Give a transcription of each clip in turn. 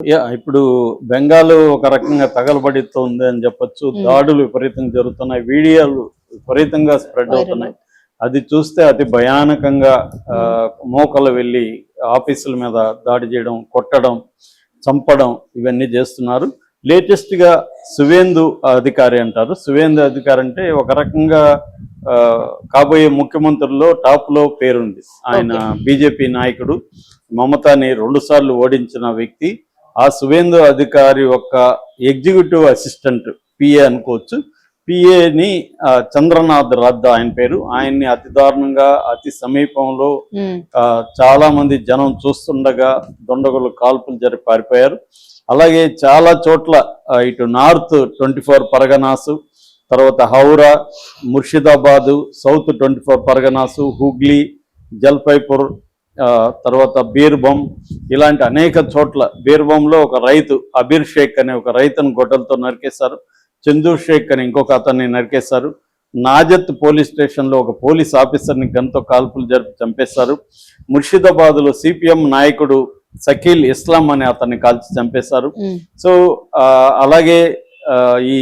ఇప్పుడు బెంగాల్ ఒక రకంగా తగలబడితోంది అని చెప్పొచ్చు. దాడులు విపరీతంగా జరుగుతున్నాయి, వీడియోలు విపరీతంగా స్ప్రెడ్ అవుతున్నాయి. అది చూస్తే అతి భయానకంగా మోకలు వెళ్ళి ఆఫీసుల మీద దాడి చేయడం, కొట్టడం, చంపడం ఇవన్నీ చేస్తున్నారు. లేటెస్ట్ గా సువేందు అధికారి అంటారు. సువేందు అధికారి అంటే ఒక రకంగా కాబోయే ముఖ్యమంత్రుల్లో టాప్ లో పేరుంది. ఆయన బీజేపీ నాయకుడు, మమతాని 2 సార్లు ఓడించిన వ్యక్తి. ఆ సువేందు అధికారి యొక్క ఎగ్జిక్యూటివ్ అసిస్టెంట్, పిఏ అనుకోవచ్చు. పిఏని చంద్రనాథ్ రథ్ ఆయన పేరు. ఆయన్ని అతి దారుణంగా అతి సమీపంలో చాలా మంది జనం చూస్తుండగా దుండగులు కాల్పులు జరిపి పారిపోయారు. అలాగే చాలా చోట్ల ఇటు నార్త్ 24 పరగనాసు, తర్వాత హౌరా, ముర్షిదాబాదు, సౌత్ 24 పరగనాసు, హుగ్లీ, జల్పైపూర్, తర్వాత బీర్భం, ఇలాంటి అనేక చోట్ల. బీర్భంలో ఒక రైతు అబీర్ షేక్ అనే ఒక రైతును గొడ్డలతో నరికేశారు. చందూ షేక్ అని ఇంకొక అతన్ని నరికేశారు. నాజత్ పోలీస్ స్టేషన్లో ఒక పోలీస్ ఆఫీసర్ని గన్తో కాల్పులు జరిపి చంపేశారు. ముర్షిదాబాద్లో సిపిఎం నాయకుడు సకీల్ ఇస్లాం అనే అతన్ని కాల్చి చంపేశారు. సో అలాగే ఈ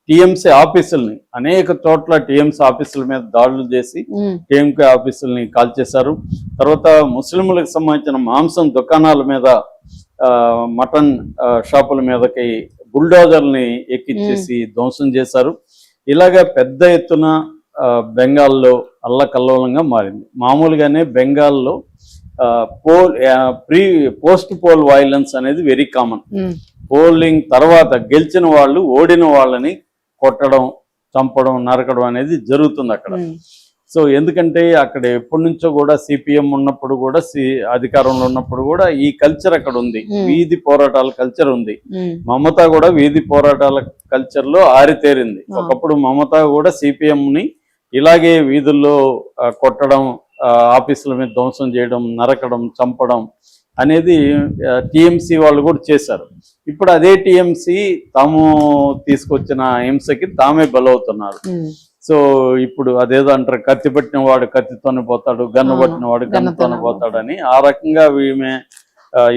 టీఎంసీ ఆఫీసుల్ని అనేక చోట్ల టీఎంసీ ఆఫీసుల మీద దాడులు చేసి టీఎంకే ఆఫీసుల్ని కాల్చేశారు. తర్వాత ముస్లింలకు సంబంధించిన మాంసం దుకాణాల మీద, మటన్ షాపుల మీదకి బుల్డోజర్ని ఎక్కించేసి ధ్వంసం చేశారు. ఇలాగా పెద్ద ఎత్తున బెంగాల్లో అల్లకల్లోలంగా మారింది. మామూలుగానే బెంగాల్లో పోస్ట్ పోల్ వైలెన్స్ అనేది వెరీ కామన్. పోలింగ్ తర్వాత గెలిచిన వాళ్ళు ఓడిన వాళ్ళని కొట్టడం, చంపడం, నరకడం అనేది జరుగుతుంది అక్కడ. సో ఎందుకంటే అక్కడ ఎప్పటి నుంచో కూడా సిపిఎం ఉన్నప్పుడు కూడా, అధికారంలో ఉన్నప్పుడు కూడా ఈ కల్చర్ అక్కడ ఉంది. వీధి పోరాటాల కల్చర్ ఉంది. మమతా కూడా వీధి పోరాటాల కల్చర్ లో ఆరితేరింది. ఒకప్పుడు మమతా కూడా సిపిఎం ని ఇలాగే వీధుల్లో కొట్టడం, ఆఫీసుల మీద ధ్వంసం చేయడం, నరకడం, చంపడం అనేది టీఎంసీ వాళ్ళు కూడా చేశారు. ఇప్పుడు అదే టీఎంసీ తాము తీసుకొచ్చిన హింసకి తామే బలవుతున్నారు. సో ఇప్పుడు అదేదో అంటారు, కత్తి పట్టిన వాడు కత్తితోనే పోతాడు, గన్ను పట్టిన వాడు గన్నుతోనే పోతాడని. ఆ రకంగా ఈమె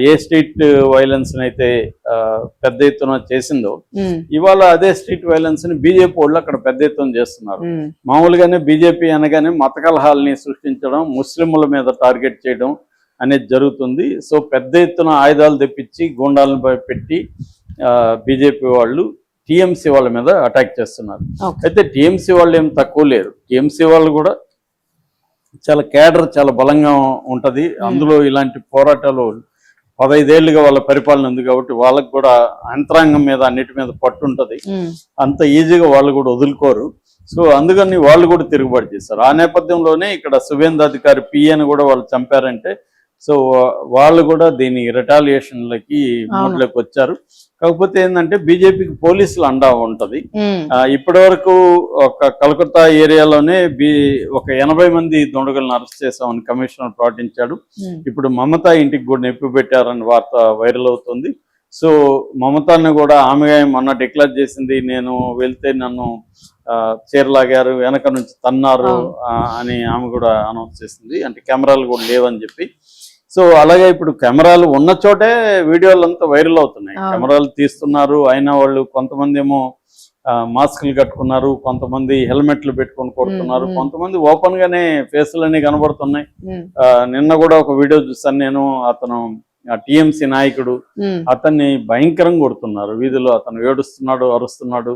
ఏ స్ట్రీట్ వైలెన్స్ అయితే పెద్ద ఎత్తున చేసిందో, ఇవాళ అదే స్ట్రీట్ వైలెన్స్ ని బీజేపీ వాళ్ళు అక్కడ పెద్ద ఎత్తున చేస్తున్నారు. మామూలుగానే బీజేపీ అనగానే మత కలహాలని సృష్టించడం, ముస్లింల మీద టార్గెట్ చేయడం అనేది జరుగుతుంది. సో పెద్ద ఎత్తున ఆయుధాలు తెప్పించి గూండాలను పెట్టి బీజేపీ వాళ్ళు టీఎంసీ వాళ్ళ మీద అటాక్ చేస్తున్నారు. అయితే టీఎంసీ వాళ్ళు ఏం తక్కువ లేరు. టీఎంసీ వాళ్ళు కూడా చాలా కేడర్ చాలా బలంగా ఉంటది. అందులో ఇలాంటి పోరాటాలు 15 ఏళ్ళుగా వాళ్ళ పరిపాలన ఉంది కాబట్టి వాళ్ళకు కూడా యంత్రాంగం మీద అన్నిటి మీద పట్టు ఉంటది. అంత ఈజీగా వాళ్ళు కూడా వదులుకోరు. సో అందుకని వాళ్ళు కూడా తిరుగుబాటు చేశారు. ఆ నేపథ్యంలోనే ఇక్కడ సువేందు అధికారి పిఏని కూడా వాళ్ళు చంపారంటే, సో వాళ్ళు కూడా దీని రిటాలియేషన్లకి మూడ్లోకి వచ్చారు. కాకపోతే ఏంటంటే బీజేపీకి పోలీసులు అండా ఉంటది. ఇప్పటి వరకు ఒక కలకత్తా ఏరియాలోనే ఒక 80 మంది దుండగులను అరెస్ట్ చేశామని కమిషనర్ ప్రకటించాడు. ఇప్పుడు మమతా ఇంటికి కూడా నిప్పు పెట్టారని వార్త వైరల్ అవుతుంది. సో మమతాని కూడా ఆమె మొన్న డిక్లేర్ చేసింది, నేను వెళ్తే నన్ను చీరలాగారు, వెనక నుంచి తన్నారు అని ఆమె కూడా అనౌన్స్ చేసింది. అంటే కెమెరాలు కూడా లేవని చెప్పి. సో అలాగే ఇప్పుడు కెమెరాలు ఉన్న చోటే వీడియోలు అంతా వైరల్ అవుతున్నాయి. కెమెరాలు తీస్తున్నారు. అయినా వాళ్ళు కొంతమంది ఏమో మాస్కులు కట్టుకున్నారు, కొంతమంది హెల్మెట్లు పెట్టుకొని కొడుతున్నారు, కొంతమంది ఓపెన్ గానే ఫేసులన్నీ కనబడుతున్నాయి. నిన్న కూడా ఒక వీడియో చూసాను నేను. అతను టీఎంసీ నాయకుడు, అతన్ని భయంకరంగా కొడుతున్నారు వీధిలో. అతను ఏడుస్తున్నాడు, అరుస్తున్నాడు.